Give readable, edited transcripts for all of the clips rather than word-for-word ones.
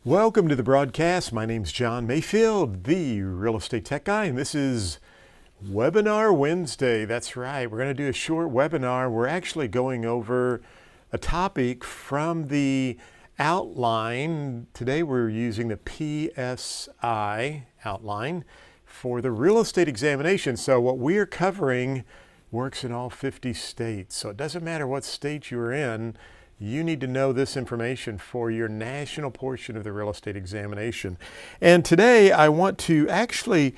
Welcome to the broadcast. My name's John Mayfield, the real estate tech guy, and this is Webinar Wednesday. That's right. We're going to do a short webinar. We're actually going over a topic from the outline. Today we're using the PSI outline for the real estate examination. So what we're covering works in all 50 states. So it doesn't matter what state you're in. You need to know this information for your national portion of the real estate examination. And today I want to actually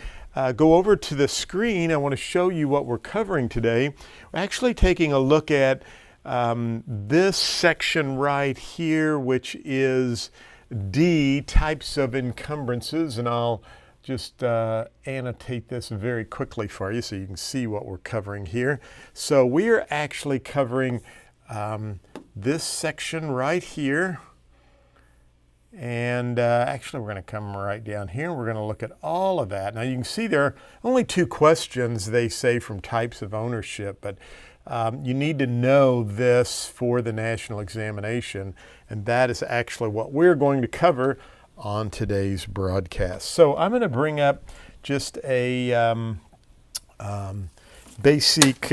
go over to the screen. I want to show you what we're covering today. We're actually taking a look at this section right here, which is D, types of encumbrances. And I'll just annotate this very quickly for you so you can see what we're covering here. So we are actually covering this section right here, and actually we're going to come right down here. We're going to look at all of that. Now you can see there are only 2 questions, they say, from types of ownership, but you need to know this for the national examination, and that is actually what we're going to cover on today's broadcast. So I'm going to bring up just a basic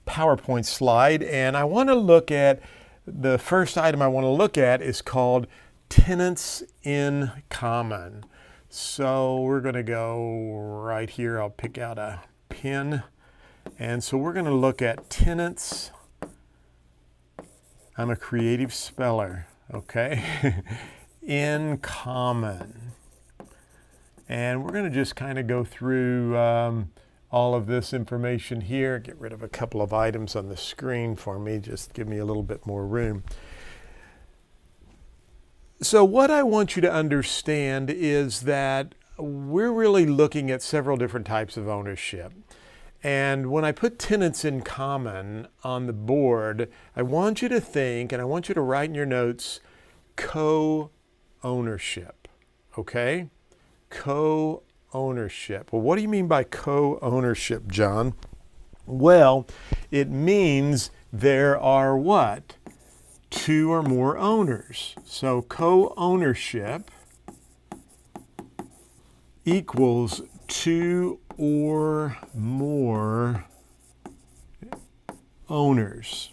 PowerPoint slide, and I want to look at the first item I want to look at is called Tenants in Common. So we're going to go right here. I'll pick out a pen, and so we're going to look at tenants. I'm a creative speller, okay? In common, and we're going to just kind of go through all of this information here. Get rid of a couple of items on the screen for me, just give me a little bit more room. So what I want you to understand is that we're really looking at several different types of ownership. And when I put tenants in common on the board, I want you to think, and I want you to write in your notes, co-ownership, okay? Co-ownership. Well, what do you mean by co-ownership, John? Well, it means there are what? 2 or more owners. So co-ownership equals 2 or more owners.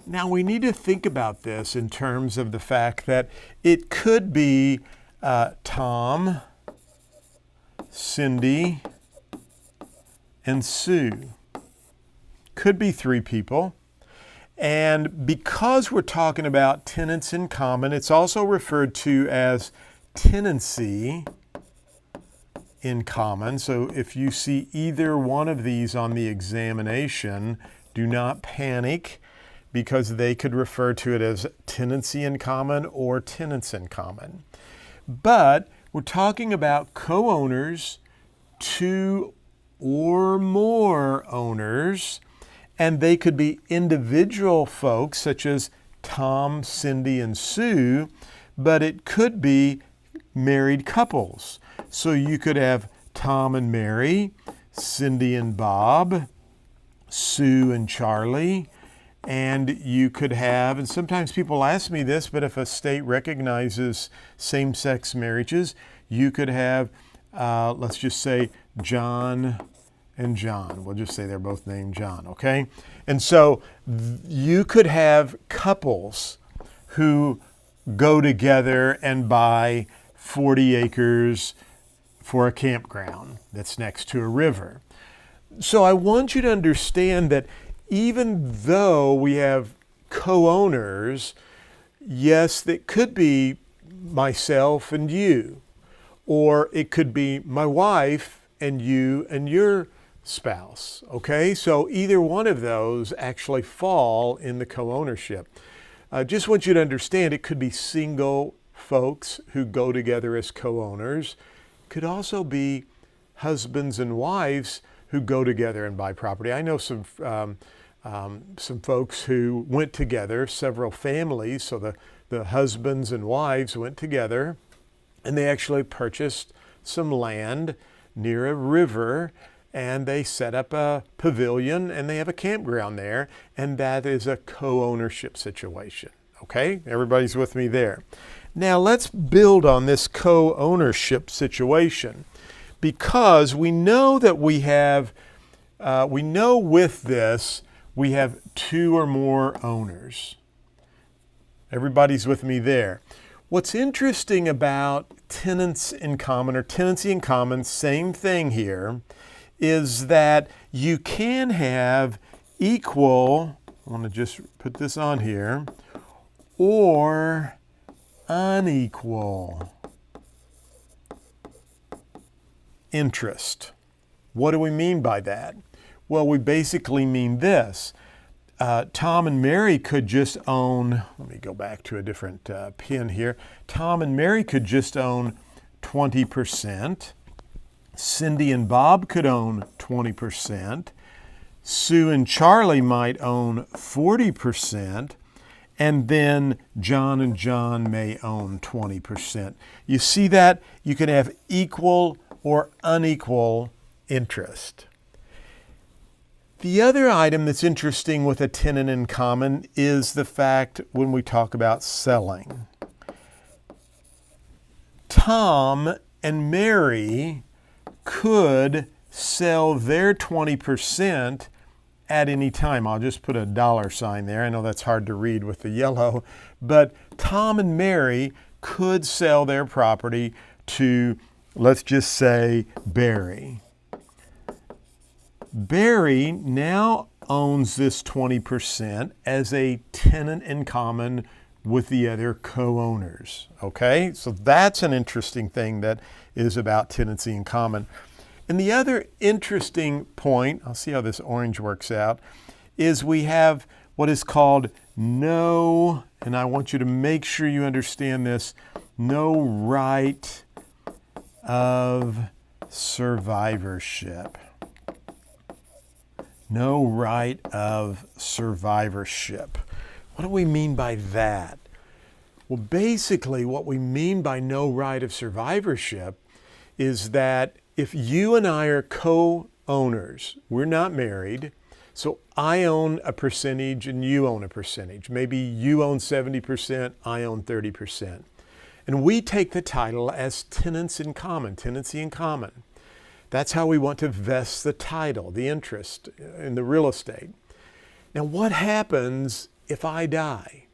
Now we need to think about this in terms of the fact that it could be Tom, Cindy, and Sue. Could be 3 people. And because we're talking about tenants in common, it's also referred to as tenancy in common. So if you see either one of these on the examination, do not panic, because they could refer to it as tenancy in common or tenants in common. But we're talking about co-owners, 2 or more owners, and they could be individual folks such as Tom, Cindy, and Sue, but it could be married couples. So you could have Tom and Mary, Cindy and Bob, Sue and Charlie, and you could have, and sometimes people ask me this, but if a state recognizes same-sex marriages, you could have, let's just say, John and John. We'll just say they're both named John, okay? And so you could have couples who go together and buy 40 acres for a campground that's next to a river. So I want you to understand that even though we have co-owners, yes, that could be myself and you, or it could be my wife and you and your spouse, okay? So either one of those actually fall in the co-ownership. I just want you to understand it could be single folks who go together as co-owners. Could also be husbands and wives who go together and buy property. I know some folks who went together, several families, so the husbands and wives went together and they actually purchased some land near a river, and they set up a pavilion and they have a campground there, and that is a co-ownership situation. Okay, everybody's with me there. Now let's build on this co-ownership situation, because we know that we know with this we have two or more owners. Everybody's with me there. What's interesting about tenants in common or tenancy in common, same thing here, is that you can have equal, I want to just put this on here, or unequal interest. What do we mean by that? Well, we basically mean this. Tom and Mary could just own, let me go back to a different pin here. Tom and Mary could just own 20%. Cindy and Bob could own 20%. Sue and Charlie might own 40%. And then John and John may own 20%. You see that? You can have equal or unequal interest. The other item that's interesting with a tenant in common is the fact when we talk about selling. Tom and Mary could sell their 20% at any time. I'll just put a dollar sign there. I know that's hard to read with the yellow, but Tom and Mary could sell their property to, let's just say, Barry. Barry now owns this 20% as a tenant in common with the other co-owners. Okay, so that's an interesting thing that is about tenancy in common. And the other interesting point, I'll see how this orange works out, is we have what is called no, and I want you to make sure you understand this, no right of survivorship. No right of survivorship. What do we mean by that? Well, basically what we mean by no right of survivorship is that if you and I are co-owners, we're not married, so I own a percentage and you own a percentage. Maybe you own 70%, I own 30%. And we take the title as tenants in common, tenancy in common. That's how we want to vest the title, the interest in the real estate. Now, what happens if I die?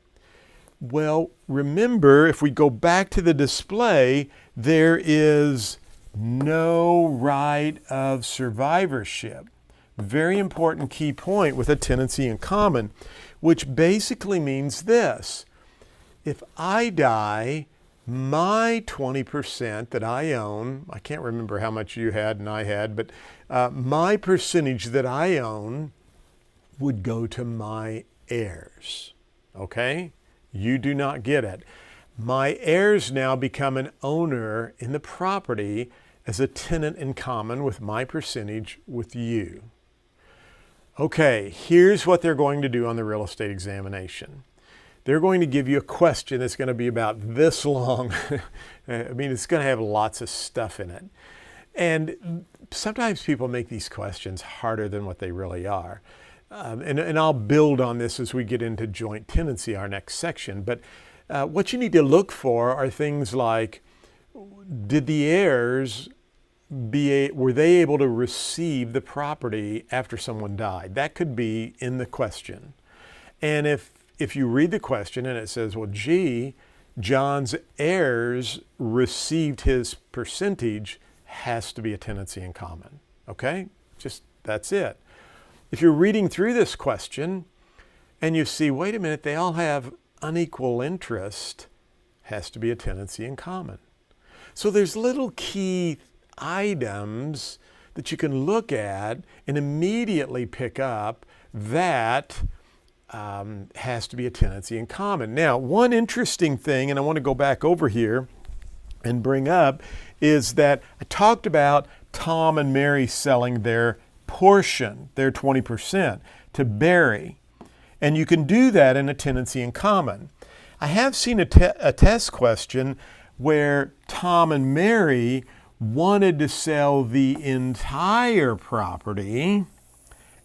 Well, remember, if we go back to the display, there is no right of survivorship. Very important key point with a tenancy in common, which basically means this. If I die, my 20% that I own, I can't remember how much you had and I had, but my percentage that I own would go to my heirs. Okay? You do not get it. My heirs now become an owner in the property as a tenant in common with my percentage with you. Okay, here's what they're going to do on the real estate examination. They're going to give you a question that's going to be about this long. I mean, it's going to have lots of stuff in it. And sometimes people make these questions harder than what they really are. And I'll build on this as we get into joint tenancy, our next section. But what you need to look for are things like, did the heirs were they able to receive the property after someone died? That could be in the question. And if you read the question and it says, well, gee, John's heirs received his percentage, has to be a tenancy in common. Okay? Just that's it. If you're reading through this question and you see, wait a minute, they all have unequal interest, has to be a tenancy in common. So there's little key items that you can look at and immediately pick up that has to be a tenancy in common. Now, one interesting thing, and I want to go back over here and bring up, is that I talked about Tom and Mary selling their portion, their 20%, to Barry. And you can do that in a tenancy in common. I have seen a test question where Tom and Mary wanted to sell the entire property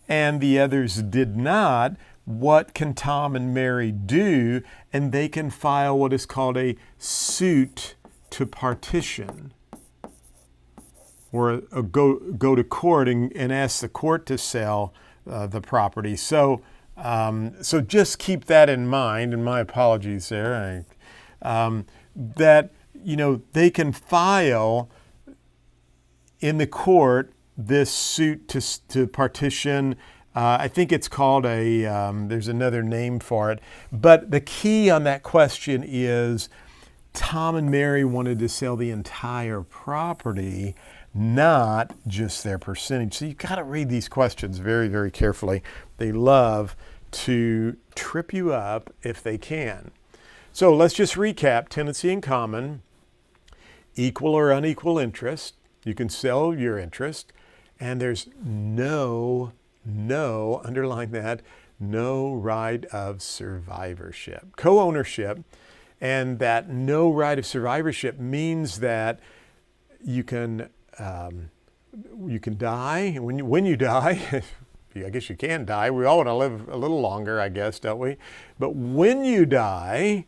and the others did not, what can Tom and Mary do? And they can file what is called a suit to partition, or go to court and ask the court to sell the property. So just keep that in mind, and my apologies there. That, they can file in the court this suit to partition. I think it's called there's another name for it. But the key on that question is Tom and Mary wanted to sell the entire property, not just their percentage. So you've got to read these questions very, very carefully. They love to trip you up if they can. So let's just recap. Tenancy in common, equal or unequal interest. You can sell your interest, and there's no, underline that, no right of survivorship. Co-ownership, and that no right of survivorship means that you can die. When you die, I guess you can die. We all want to live a little longer, I guess, don't we? But when you die,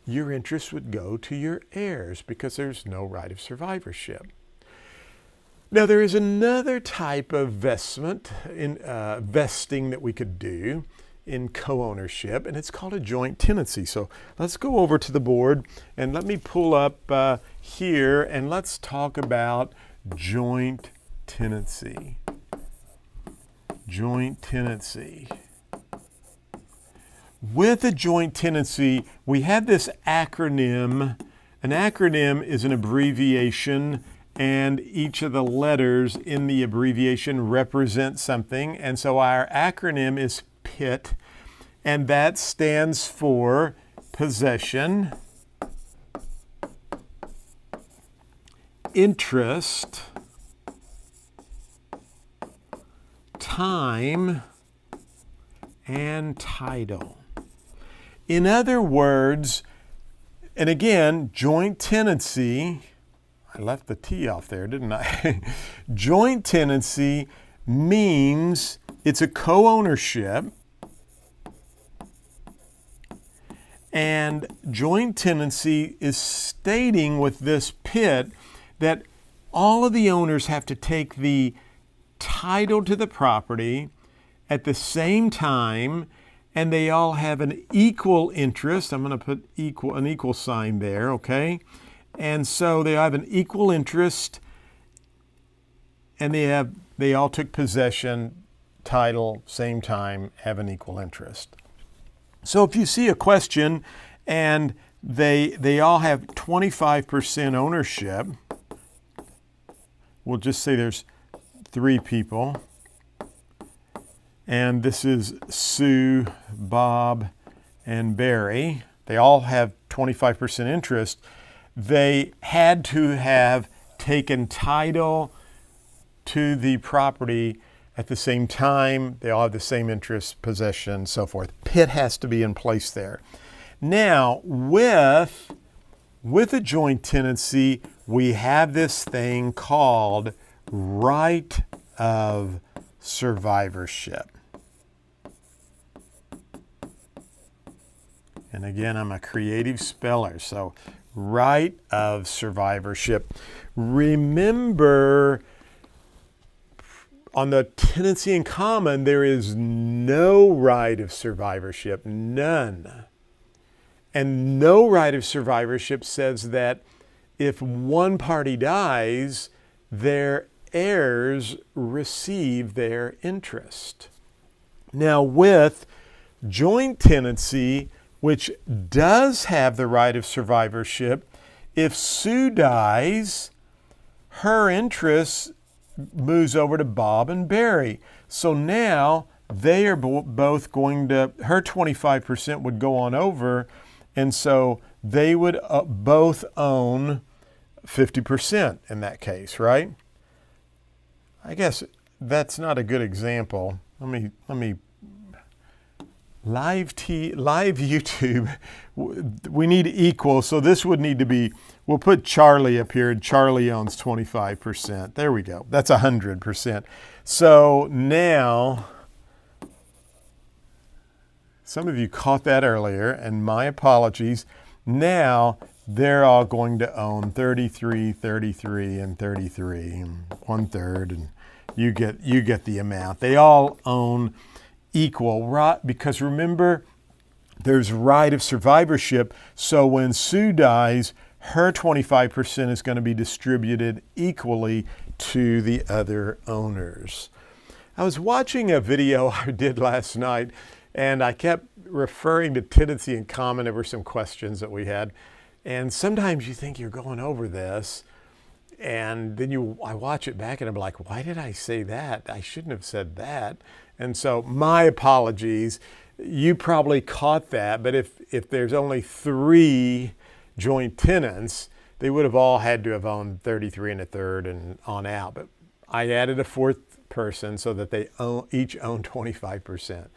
your interest would go to your heirs because there's no right of survivorship. Now, there is another type of vesting that we could do in co-ownership, and it's called a joint tenancy. So let's go over to the board and let me pull up here and let's talk about joint tenancy. Joint tenancy. With a joint tenancy, we have this acronym. An acronym is an abbreviation, and each of the letters in the abbreviation represent something. And so our acronym is PIT, and that stands for possession, interest, time, and title. In other words, and again, joint tenancy, I left the T off there, didn't I? Joint tenancy means it's a co-ownership, and joint tenancy is stating with this PIT that all of the owners have to take the title to the property at the same time, and they all have an equal interest. I'm going to put an equal sign there, okay? And so they have an equal interest, and they all took possession, title, same time, have an equal interest. So if you see a question and they all have 25% ownership, we'll just say there's 3 people, and this is Sue, Bob, and Barry. They all have 25% interest. They had to have taken title to the property at the same time. They all have the same interest, possession, so forth. PIT has to be in place there. Now, with a joint tenancy, we have this thing called right of survivorship. And again, I'm a creative speller, so right of survivorship. Remember, on the tenancy in common, there is no right of survivorship, none. And no right of survivorship says that if one party dies, their heirs receive their interest. Now, with joint tenancy, which does have the right of survivorship, if Sue dies, her interest moves over to Bob and Barry. So now they are both going to, her 25% would go on over, and so they would both own 50% in that case, right? I guess that's not a good example. Let me Live YouTube, we need equal, so this would need to be, we'll put Charlie up here. Charlie owns 25%. There we go. That's 100%. So now, some of you caught that earlier, and my apologies. Now, they're all going to own 33, 33, and 33, 1/3, and you get the amount. They all own equal, right? Because remember, there's right of survivorship. So when Sue dies, her 25% is going to be distributed equally to the other owners. I was watching a video I did last night, and I kept referring to tenancy in common. There were some questions that we had. And sometimes you think you're going over this, and then I watch it back and I'm like, why did I say that? I shouldn't have said that. And so my apologies. You probably caught that, but if there's only 3 joint tenants, they would have all had to have owned 33 1/3 and on out. But I added a 4th person so that they each own 25%.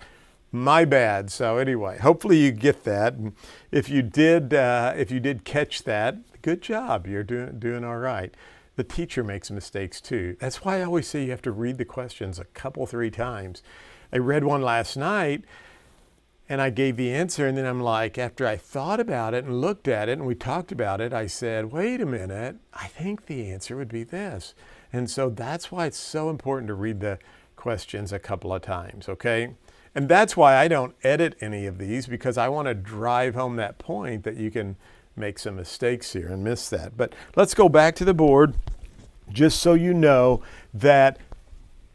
My bad. So anyway, hopefully you get that. And if you did catch that, good job. You're doing all right. The teacher makes mistakes too. That's why I always say you have to read the questions a couple, 3 times. I read one last night and I gave the answer, and then I'm like, after I thought about it and looked at it and we talked about it, I said, wait a minute, I think the answer would be this. And so that's why it's so important to read the questions a couple of times, okay? And that's why I don't edit any of these, because I want to drive home that point that you can make some mistakes here and miss that. But let's go back to the board, just so you know that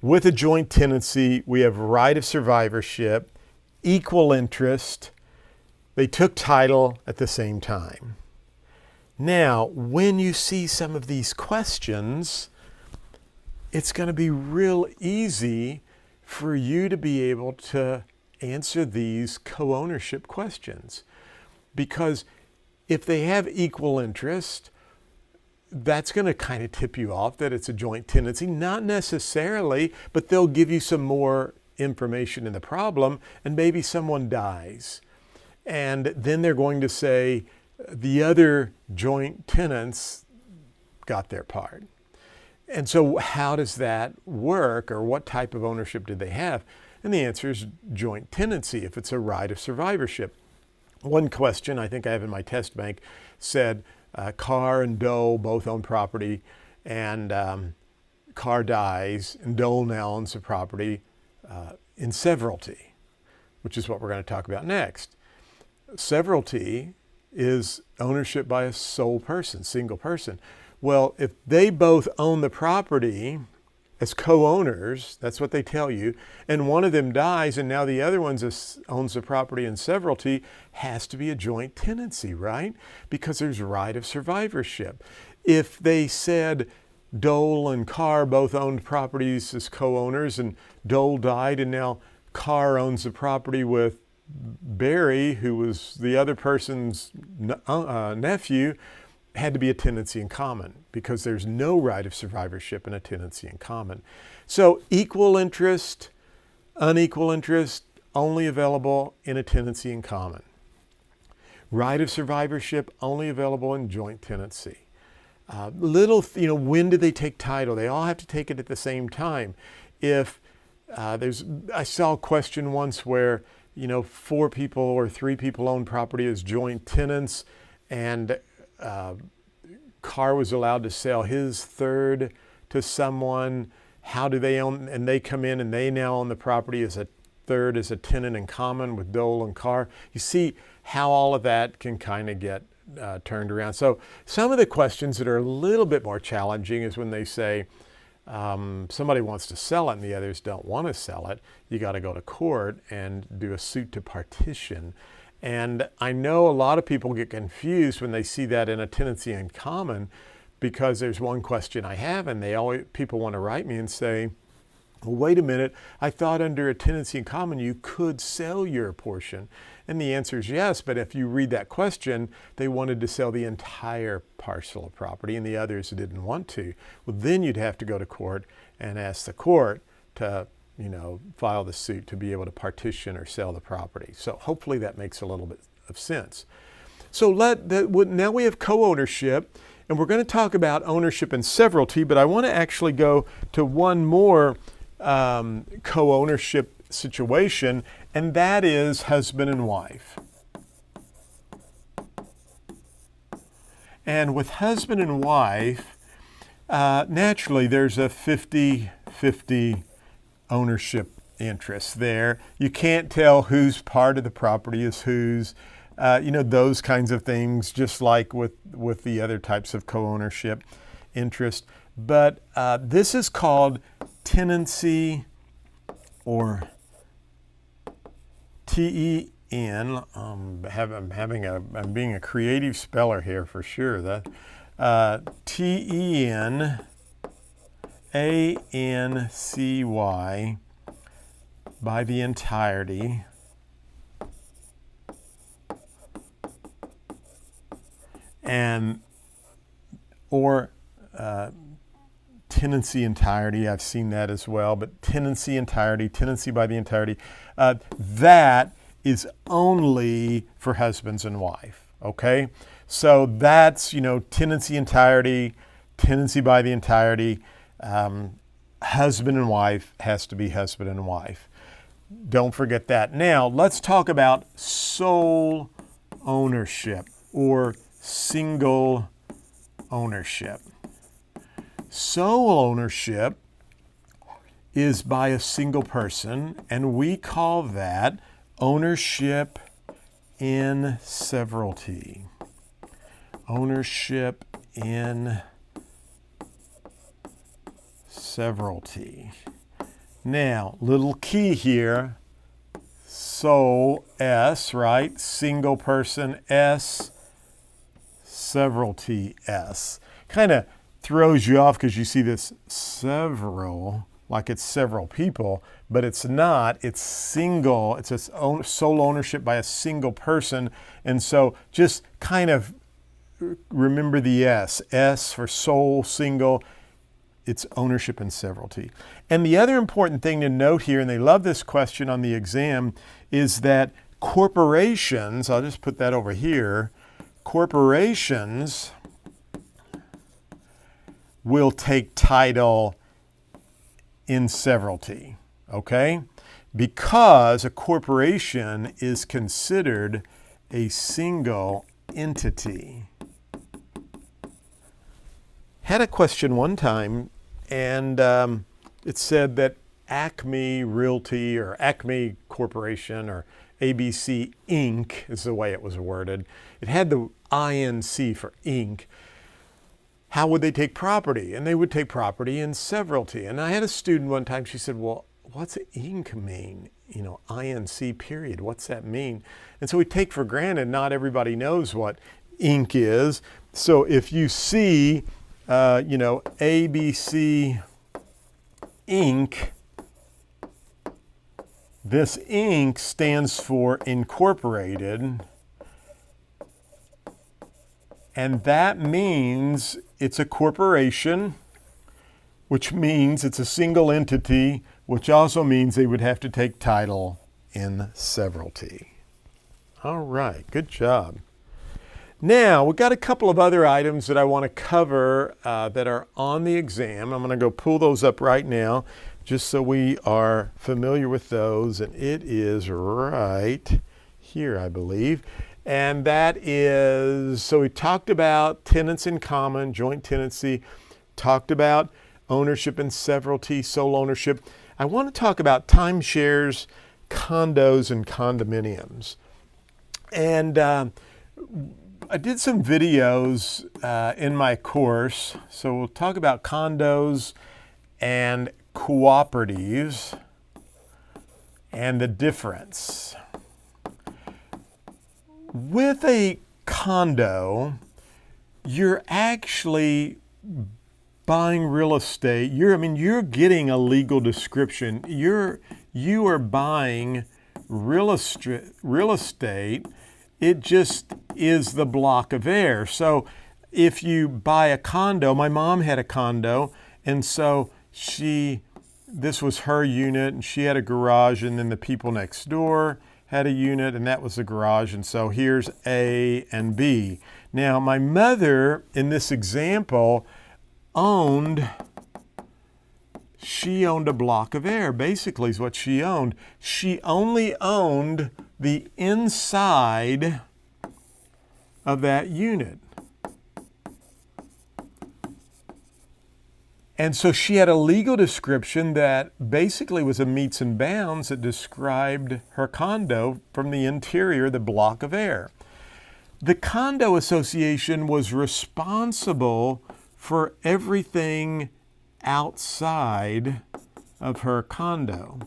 with a joint tenancy, we have right of survivorship, equal interest. They took title at the same time. Now, when you see some of these questions, it's going to be real easy for you to be able to answer these co-ownership questions. Because if they have equal interest, that's going to kind of tip you off that it's a joint tenancy. Not necessarily, but they'll give you some more information in the problem, and maybe someone dies. And then they're going to say the other joint tenants got their part. And so how does that work, or what type of ownership did they have? And the answer is joint tenancy if it's a right of survivorship. One question I think I have in my test bank said Carr and Dole both own property, and Carr dies and Dole now owns the property in severalty, which is what we're going to talk about next. Severalty is ownership by a sole person, single person. Well, if they both own the property as co-owners, that's what they tell you, and one of them dies and now the other one owns the property in severalty, has to be a joint tenancy, right? Because there's right of survivorship. If they said Dole and Carr both owned properties as co-owners, and Dole died and now Carr owns the property with Barry, who was the other person's nephew, had to be a tenancy in common, because there's no right of survivorship in a tenancy in common. So equal interest, unequal interest, only available in a tenancy in common. Right of survivorship, only available in joint tenancy. When do they take title? They all have to take it at the same time. If I saw a question once where 4 people or 3 people own property as joint tenants, and Carr was allowed to sell his third to someone. How do they own? And they come in and they now own the property as a third, as a tenant in common with Dole and Carr. You see how all of that can kind of get turned around. So some of the questions that are a little bit more challenging is when they say somebody wants to sell it and the others don't want to sell it. You got to go to court and do a suit to partition. And I know a lot of people get confused when they see that in a tenancy in common, because there's one question I have, and people want to write me and say, well, wait a minute, I thought under a tenancy in common you could sell your portion. And the answer is yes, but if you read that question, they wanted to sell the entire parcel of property and the others didn't want to. Well, then you'd have to go to court and ask the court to file the suit to be able to partition or sell the property. So hopefully that makes a little bit of sense. So now we have co-ownership, and we're going to talk about ownership and severalty, but I want to actually go to one more co-ownership situation, and that is husband and wife. And with husband and wife, naturally there's a 50-50 ownership interest there. You can't tell whose part of the property is whose, those kinds of things, just like with the other types of co-ownership interest. But this is called tenancy, or TEN. I'm being a creative speller here for sure. That TENANCY by the entirety, or tenancy entirety. I've seen that as well, but tenancy entirety, tenancy by the entirety, that is only for husbands and wife. Okay, so that's tenancy entirety, tenancy by the entirety. Husband and wife has to be husband and wife. Don't forget that. Now let's talk about sole ownership or single ownership. Sole ownership is by a single person, and we call that ownership in severalty. Ownership in severalty. Now, little key here, sole, S, right? Single person, S, severalty, S. Kind of throws you off because you see this several, like it's several people, but it's not. It's single. It's a sole ownership by a single person. And so just kind of remember the S. S for sole, single. It's ownership and severalty. And the other important thing to note here, and they love this question on the exam, is that corporations, I'll just put that over here, corporations will take title in severalty, okay? Because a corporation is considered a single entity. Had a question one time, and it said that Acme Realty or Acme Corporation or ABC Inc. is the way it was worded. It had the INC for Inc. How would they take property? And they would take property in severalty. And I had a student one time, she said, well, what's Inc. mean? INC period, what's that mean? And so we take for granted not everybody knows what Inc. is. So if you see, ABC Inc., this Inc. stands for incorporated, and that means it's a corporation, which means it's a single entity, which also means they would have to take title in severalty. All right, good job. Now, we've got a couple of other items that I want to cover that are on the exam. I'm going to go pull those up right now just so we are familiar with those. And it is right here, I believe. And that is, so we talked about tenants in common, joint tenancy, talked about ownership and severalty, sole ownership. I want to talk about timeshares, condos, and condominiums. And I did some videos in my course. So we'll talk about condos and cooperatives and the difference. With a condo, you're actually buying real estate. You're getting a legal description. You are buying real estate. It just is the block of air. So if you buy a condo, my mom had a condo, and so she this was her unit, and she had a garage, and then the people next door had a unit, and that was the garage. And so here's A and B. Now, my mother, in this example, she owned a block of air, basically is what she owned. She only owned the inside of that unit. And so she had a legal description that basically was a meets and bounds that described her condo from the interior, the block of air. The condo association was responsible for everything outside of her condo.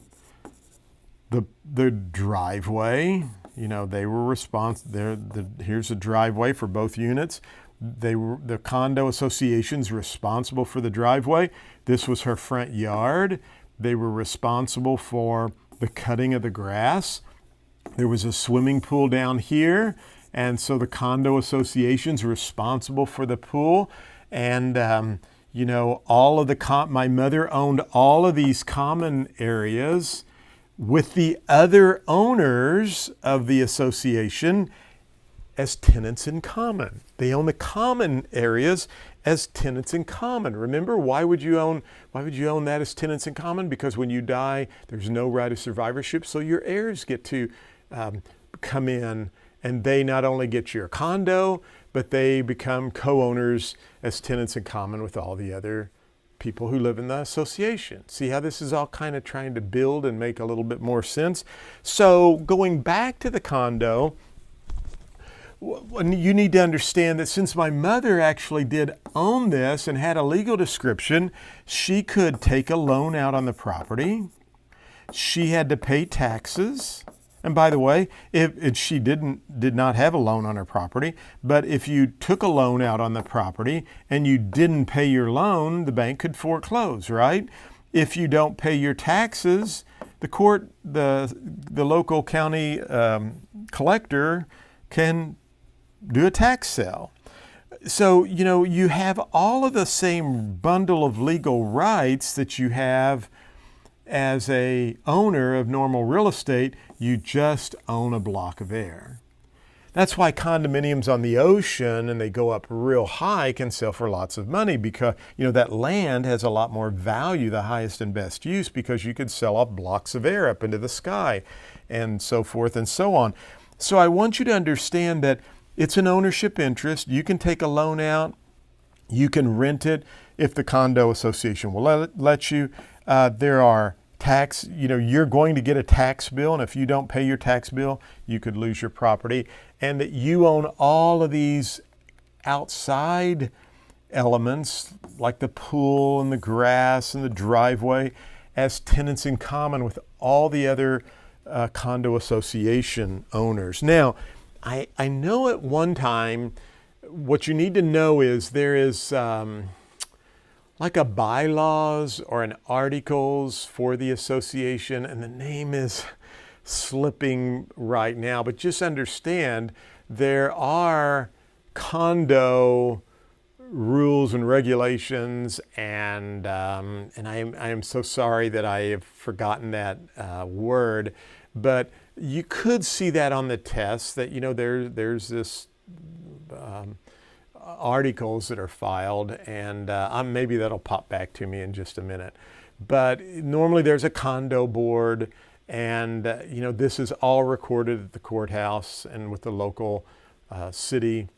The driveway, they were responsible. Here's a driveway for both units. The condo association's responsible for the driveway. This was her front yard. They were responsible for the cutting of the grass. There was a swimming pool down here, and so the condo association's responsible for the pool. And all of my mother owned all of these common areas with the other owners of the association as tenants in common. They own the common areas as tenants in common. Remember, why would you own that as tenants in common? Because when you die, there's no right of survivorship, so your heirs get to come in, and they not only get your condo, but they become co-owners as tenants in common with all the other people who live in the association. See how this is all kind of trying to build and make a little bit more sense? So going back to the condo, you need to understand that since my mother actually did own this and had a legal description, she could take a loan out on the property. She had to pay taxes. And by the way, if she did not have a loan on her property, but if you took a loan out on the property and you didn't pay your loan, the bank could foreclose, right? If you don't pay your taxes, the local county collector can do a tax sale. So, you have all of the same bundle of legal rights that you have as a owner of normal real estate. You just own a block of air. That's why condominiums on the ocean, and they go up real high, can sell for lots of money because, that land has a lot more value, the highest and best use, because you could sell off blocks of air up into the sky and so forth and so on. So I want you to understand that it's an ownership interest. You can take a loan out. You can rent it if the condo association will let you. There are tax, you're going to get a tax bill, and if you don't pay your tax bill, you could lose your property. And that you own all of these outside elements, like the pool and the grass and the driveway, as tenants in common with all the other condo association owners. Now, I know at one time, what you need to know is there is like a bylaws or an articles for the association, and the name is slipping right now, but just understand there are condo rules and regulations, and I am so sorry that I have forgotten that word, but you could see that on the test that there's this articles that are filed, and maybe that'll pop back to me in just a minute. But normally there's a condo board, and this is all recorded at the courthouse and with the local city,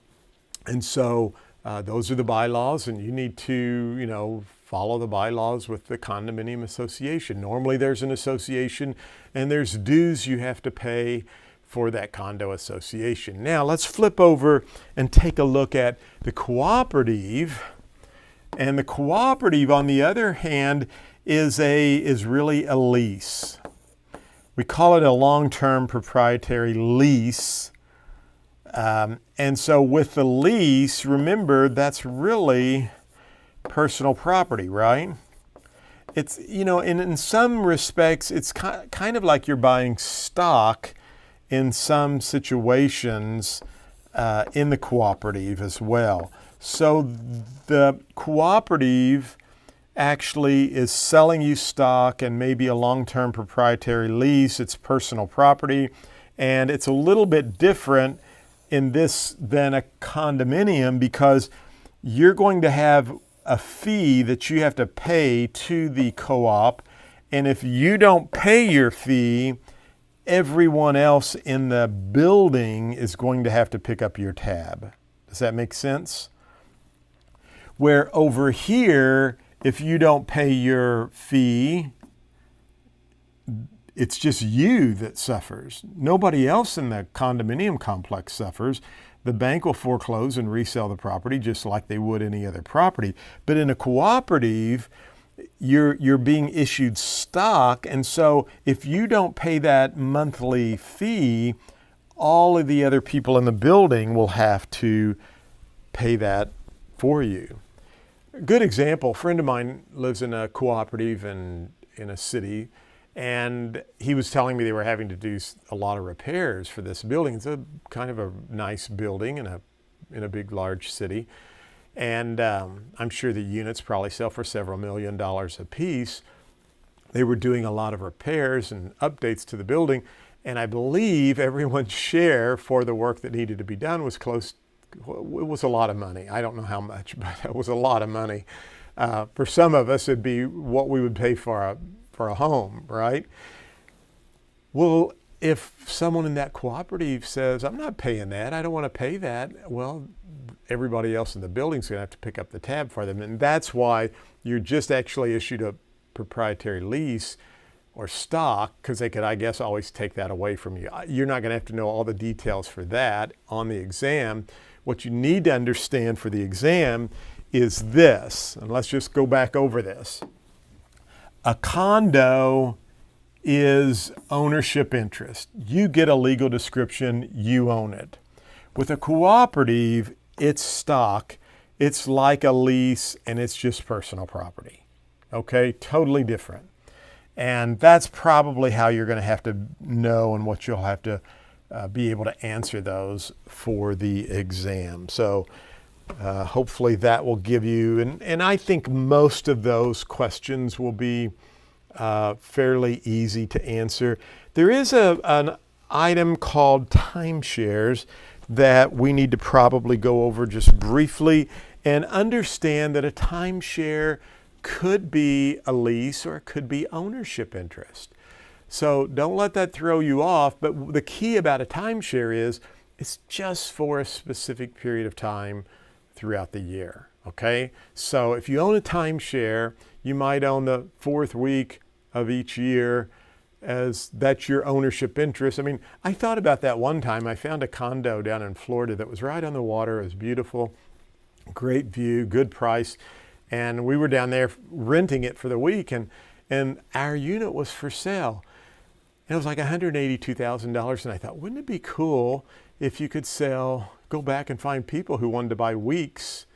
and so those are the bylaws, and you need to follow the bylaws with the condominium association. Normally there's an association, and there's dues you have to pay for that condo association. Now let's flip over and take a look at the cooperative. And the cooperative, on the other hand, is really a lease. We call it a long-term proprietary lease. And so with the lease, remember, that's really personal property, right? It's, in some respects, it's kind of like you're buying stock in some situations in the cooperative as well. So the cooperative actually is selling you stock and maybe a long-term proprietary lease. It's personal property, and it's a little bit different in this than a condominium because you're going to have a fee that you have to pay to the co-op, and if you don't pay your fee, everyone else in the building is going to have to pick up your tab. Does that make sense? Where over here, if you don't pay your fee, it's just you that suffers. Nobody else in the condominium complex suffers. The bank will foreclose and resell the property just like they would any other property. But in a cooperative, you're being issued stock, and so if you don't pay that monthly fee, all of the other people in the building will have to pay that for you. A good example, a friend of mine lives in a cooperative in a city, and he was telling me they were having to do a lot of repairs for this building. It's a kind of a nice building in a big, large city. And I'm sure the units probably sell for several $1 million a piece. They were doing a lot of repairs and updates to the building. And I believe everyone's share for the work that needed to be done was it was a lot of money. I don't know how much, but it was a lot of money. For some of us, it'd be what we would pay for a home, right? Well, if someone in that cooperative says, I'm not paying that, I don't want to pay that, well, everybody else in the building's going to have to pick up the tab for them. And that's why you're just actually issued a proprietary lease or stock, because they could, I guess, always take that away from you. You're not going to have to know all the details for that on the exam. What you need to understand for the exam is this, and let's just go back over this. A condo is ownership interest. You get a legal description, you own it. With a cooperative, it's stock, it's like a lease, and it's just personal property. Okay, totally different. And that's probably how you're going to have to know and what you'll have to be able to answer those for the exam. So hopefully that will give you, and I think most of those questions will be fairly easy to answer. There is an item called timeshares that we need to probably go over just briefly and understand that a timeshare could be a lease or it could be ownership interest. So don't let that throw you off, but the key about a timeshare is it's just for a specific period of time throughout the year, okay? So if you own a timeshare, you might own the 4th week of each year as that's your ownership interest. I mean, I thought about that one time. I found a condo down in Florida that was right on the water. It was beautiful, great view, good price. And we were down there renting it for the week, and our unit was for sale. And it was like $182,000. And I thought, wouldn't it be cool if you could go back and find people who wanted to buy weeks?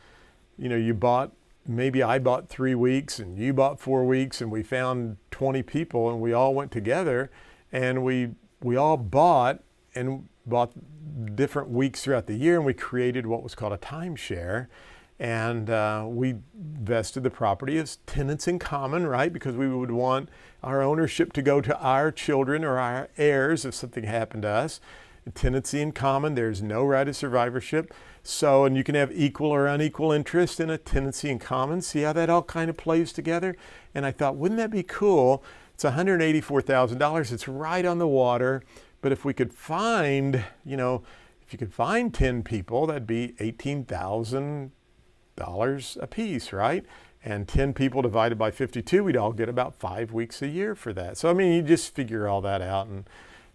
You know, maybe I bought 3 weeks and you bought 4 weeks, and we found 20 people and we all went together and we all bought different weeks throughout the year, and we created what was called a timeshare. And we vested the property as tenants in common, right? Because we would want our ownership to go to our children or our heirs if something happened to us. Tenancy in common, there's no right of survivorship. So, and you can have equal or unequal interest in a tenancy in common. See how that all kind of plays together? And I thought, wouldn't that be cool? It's $184,000. It's right on the water. But if we could find, if you could find 10 people, that'd be $18,000 a piece, right? And 10 people divided by 52, we'd all get about 5 weeks a year for that. So, I mean, you just figure all that out,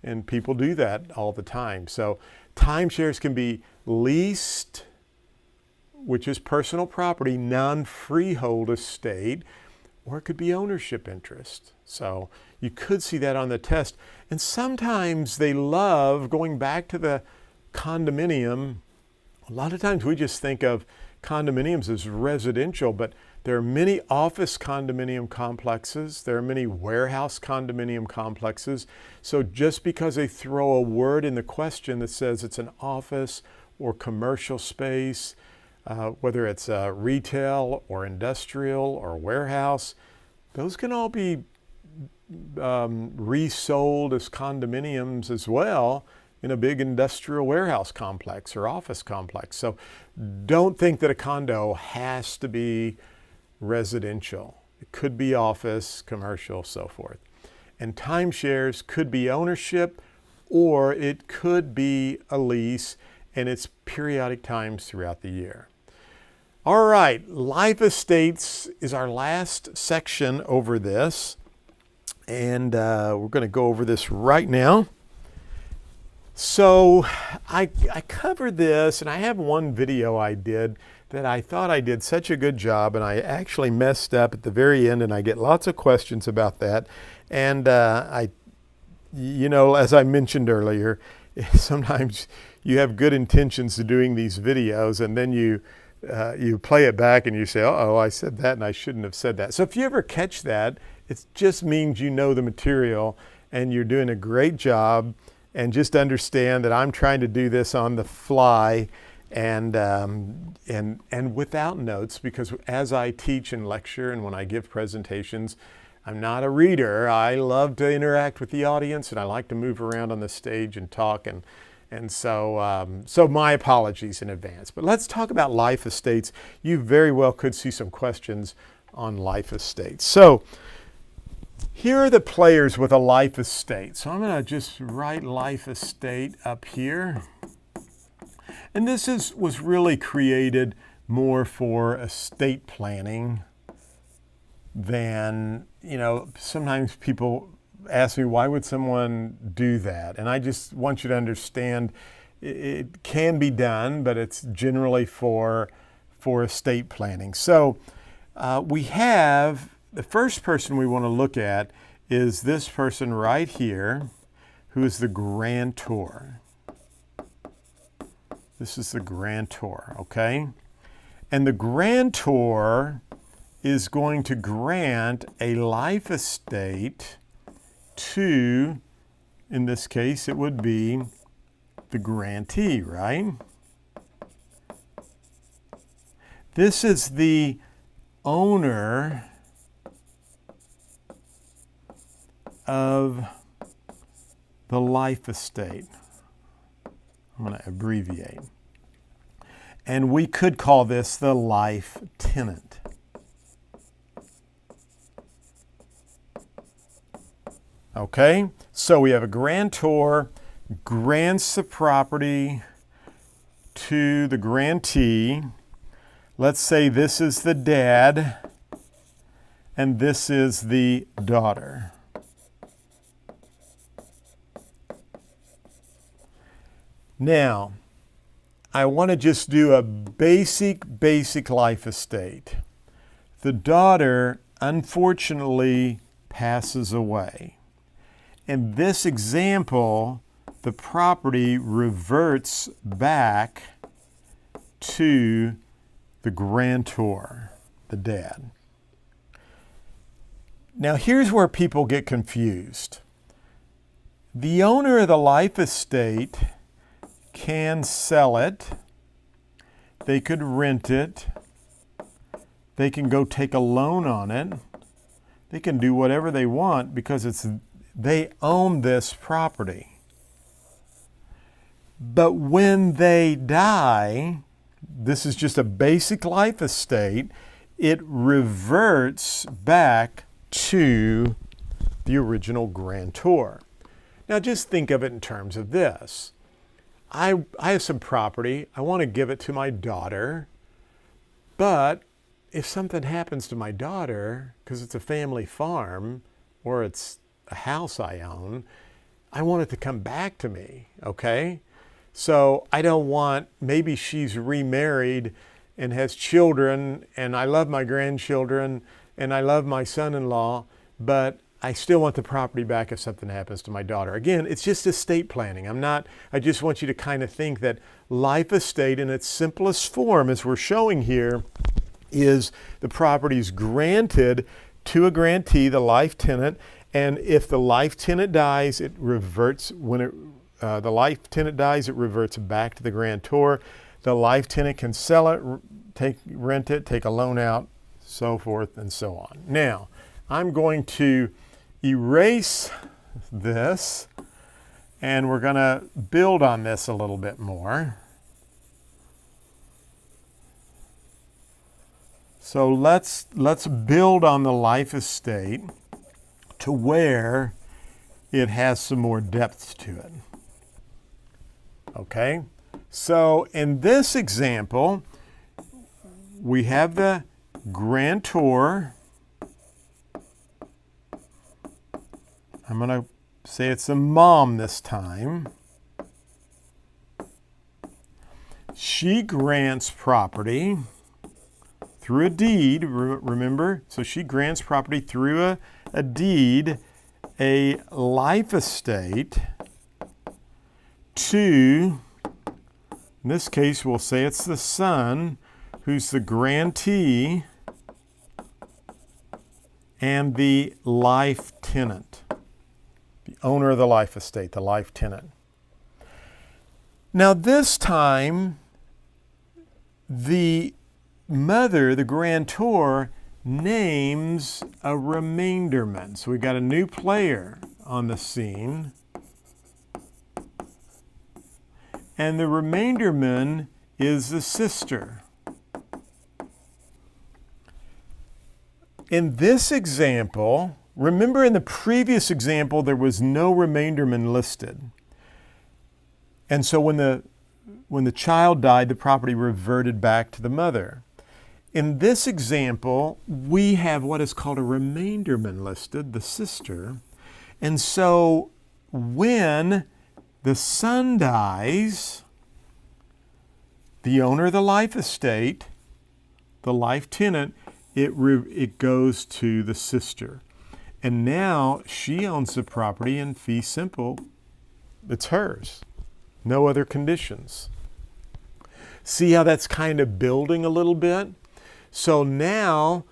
and people do that all the time. So timeshares can be leased, which is personal property, non-freehold estate, or it could be ownership interest. So you could see that on the test. And sometimes they love going back to the condominium. A lot of times we just think of condominiums as residential, but there are many office condominium complexes. There are many warehouse condominium complexes. So just because they throw a word in the question that says it's an office or commercial space, whether it's retail or industrial or warehouse, those can all be resold as condominiums as well in a big industrial warehouse complex or office complex. So don't think that a condo has to be residential. It could be office, commercial, so forth. And timeshares could be ownership, or it could be a lease, and it's periodic times throughout the year. All right, life estates is our last section over this, and we're going to go over this right now. So I covered this, and I have one video I did that I thought I did such a good job, and I actually messed up at the very end, and I get lots of questions about that. And you know, as I mentioned earlier, sometimes you have good intentions to doing these videos, and then you play it back and you say, uh-oh, I said that and I shouldn't have said that. So if you ever catch that, it just means you know the material and you're doing a great job. And just understand that I'm trying to do this on the fly and without notes, because as I teach and lecture and when I give presentations, I'm not a reader. I love to interact with the audience and I like to move around on the stage and talk. And so my apologies in advance. But let's talk about life estates. You very well could see some questions on life estates. So here are the players with a life estate. So I'm going to just write life estate up here. And this was really created more for estate planning than, you know, sometimes people ask me, why would someone do that? And I just want you to understand it can be done, but it's generally for estate planning. So we have the first person we want to look at is this person right here, who is the grantor. This is the grantor, okay? And the grantor is going to grant a life estate to, in this case, it would be the grantee, right? This is the owner of the life estate. I'm going to abbreviate. And we could call this the life tenant. Okay, so we have a grantor grants the property to the grantee. Let's say this is the dad and this is the daughter. Now, I want to just do a basic life estate. The daughter, unfortunately, passes away. In this example, the property reverts back to the grantor, the dad. Now, here's where people get confused. The owner of the life estate can sell it, they could rent it, they can go take a loan on it, they can do whatever they want because they own this property. But when they die, this is just a basic life estate, it reverts back to the original grantor. Now just think of it in terms of this. I have some property, I want to give it to my daughter, but if something happens to my daughter, because it's a family farm or it's a house I own, I want it to come back to me, okay? So I don't want, maybe she's remarried and has children, and I love my grandchildren, and I love my son-in-law, but I still want the property back if something happens to my daughter. Again, it's just estate planning. I just want you to kind of think that life estate in its simplest form, as we're showing here, is the property's granted to a grantee, the life tenant, and if the life tenant dies, it reverts, the life tenant dies, it reverts back to the grantor. The life tenant can sell it, rent it, take a loan out, so forth and so on. Now, I'm going to erase this, and we're going to build on this a little bit more. So let's build on the life estate to where it has some more depth to it. Okay? So in this example, we have the grantor. I'm going to say it's the mom this time. She grants property through a deed, remember? So she grants property through a deed, a life estate to, in this case, we'll say it's the son who's the grantee and the life tenant, the owner of the life estate, the life tenant. Now this time, the mother, the grantor, names a remainderman. So we got a new player on the scene. And the remainderman is the sister. In this example, remember in the previous example, there was no remainderman listed. And so when the child died, the property reverted back to the mother. In this example, we have what is called a remainderman listed, the sister. And so when the son dies, the owner of the life estate, the life tenant, it goes to the sister. And now she owns the property, and fee simple, it's hers. No other conditions. See how that's kind of building a little bit? So now,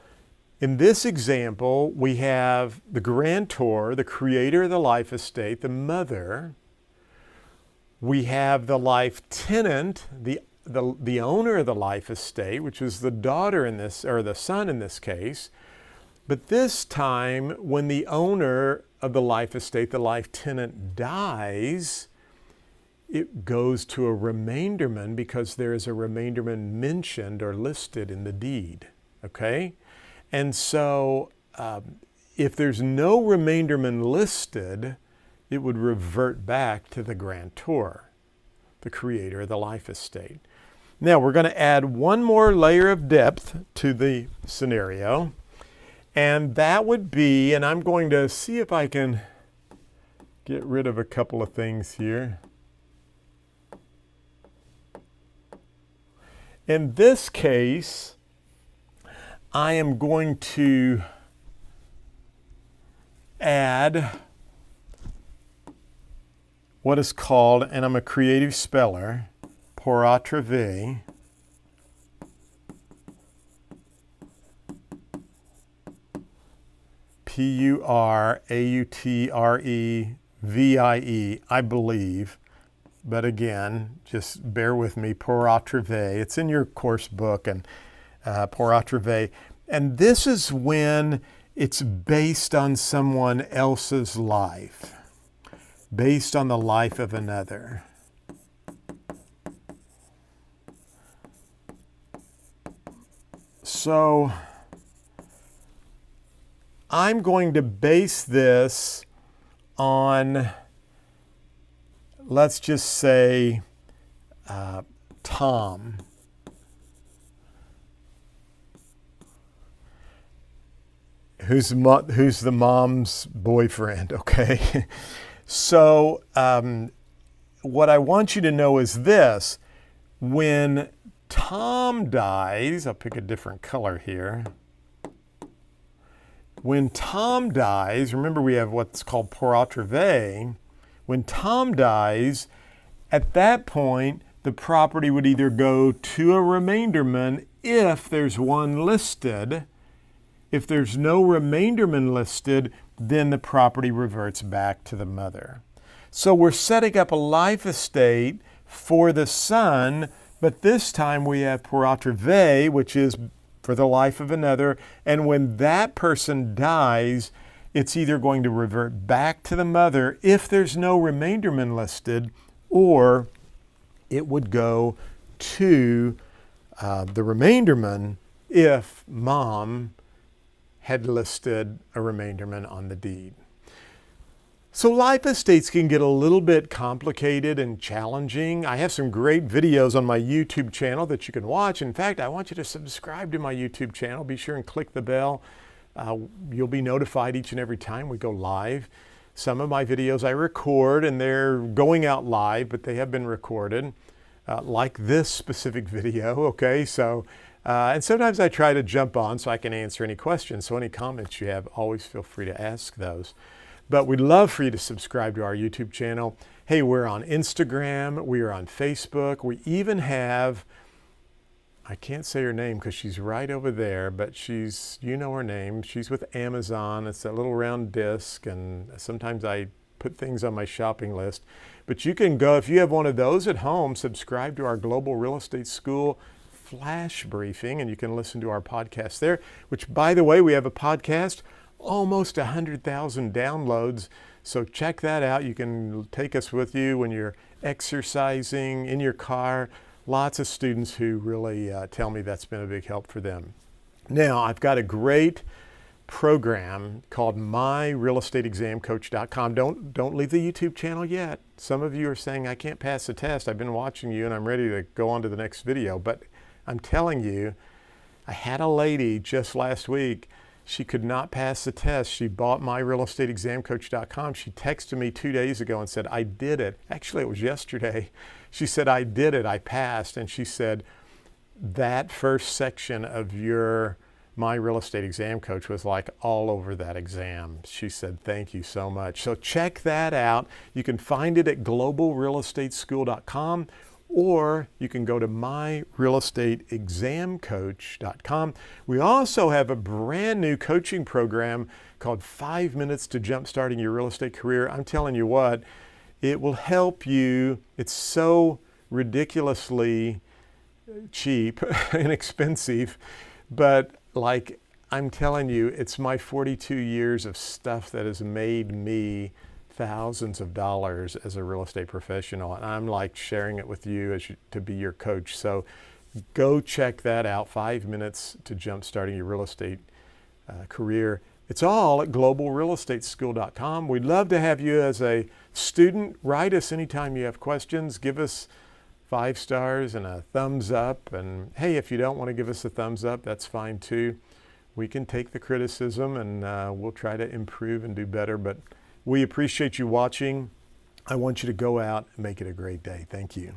in this example, we have the grantor, the creator of the life estate, the mother. We have the life tenant, the owner of the life estate, which is the daughter in this, or the son in this case. But this time, when the owner of the life estate, the life tenant, dies, it goes to a remainderman because there is a remainderman mentioned or listed in the deed, okay? And so if there's no remainderman listed, it would revert back to the grantor, the creator of the life estate. Now we're going to add one more layer of depth to the scenario, and that would be, and I'm going to see if I can get rid of a couple of things here. In this case, I am going to add what is called, and I'm a creative speller, pour à travers, P-U-R-A-U-T-R-E-V-I-E, I believe. But again, just bear with me, pour à travers. It's in your course book, and pour à travers. And this is when it's based on someone else's life, based on the life of another. So I'm going to base this on, let's just say, Tom. Who's the mom's boyfriend, okay? So what I want you to know is this. When Tom dies, I'll pick a different color here. When Tom dies, remember we have what's called pour à travers. When Tom dies, at that point, the property would either go to a remainderman if there's one listed. If there's no remainderman listed, then the property reverts back to the mother. So we're setting up a life estate for the son But this time we have pour atrevet, which is for the life of another. And when that person dies, it's either going to revert back to the mother if there's no remainderman listed, or it would go to the remainderman if mom had listed a remainderman on the deed. So life estates can get a little bit complicated and challenging. I have some great videos on my YouTube channel that you can watch. In fact, I want you to subscribe to my YouTube channel. Be sure and click the bell. You'll be notified each and every time we go live. Some of my videos I record and they're going out live, but they have been recorded, like this specific video, okay? So, and sometimes I try to jump on so I can answer any questions. So any comments you have, always feel free to ask those. But we'd love for you to subscribe to our YouTube channel. Hey, we're on Instagram, we are on Facebook. We even have, I can't say her name because she's right over there, but she's, you know her name. She's with Amazon. It's that little round disc, and sometimes I put things on my shopping list. But you can go, if you have one of those at home, subscribe to our Global Real Estate School flash briefing, and you can listen to our podcast there, which, by the way, we have a podcast, almost 100,000 downloads. So check that out. You can take us with you when you're exercising, in your car. Lots of students who really tell me that's been a big help for them. Now, I've got a great program called myrealestateexamcoach.com. Don't leave the YouTube channel yet. Some of you are saying, I can't pass the test. I've been watching you and I'm ready to go on to the next video. But I'm telling you, I had a lady just last week. She could not pass the test. She bought myrealestateexamcoach.com. She texted me 2 days ago and said, I did it. Actually, it was yesterday. She said, I did it. I passed. And she said, that first section of your My Real Estate Exam Coach was like all over that exam. She said, thank you so much. So check that out. You can find it at globalrealestateschool.com, or you can go to myrealestateexamcoach.com. We also have a brand new coaching program called 5 Minutes to Jumpstarting Your Real Estate Career. I'm telling you what, it will help you. It's so ridiculously cheap, inexpensive, but like I'm telling you, it's my 42 years of stuff that has made me thousands of dollars as a real estate professional, and I'm like sharing it with you as to be your coach. So go check that out, 5 Minutes to Jumpstarting Your Real Estate Career. It's all at globalrealestateschool.com. We'd love to have you as a student. Write us anytime you have questions. Give us 5 stars and a thumbs up. And hey, if you don't want to give us a thumbs up, that's fine too. We can take the criticism and we'll try to improve and do better. But we appreciate you watching. I want you to go out and make it a great day. Thank you.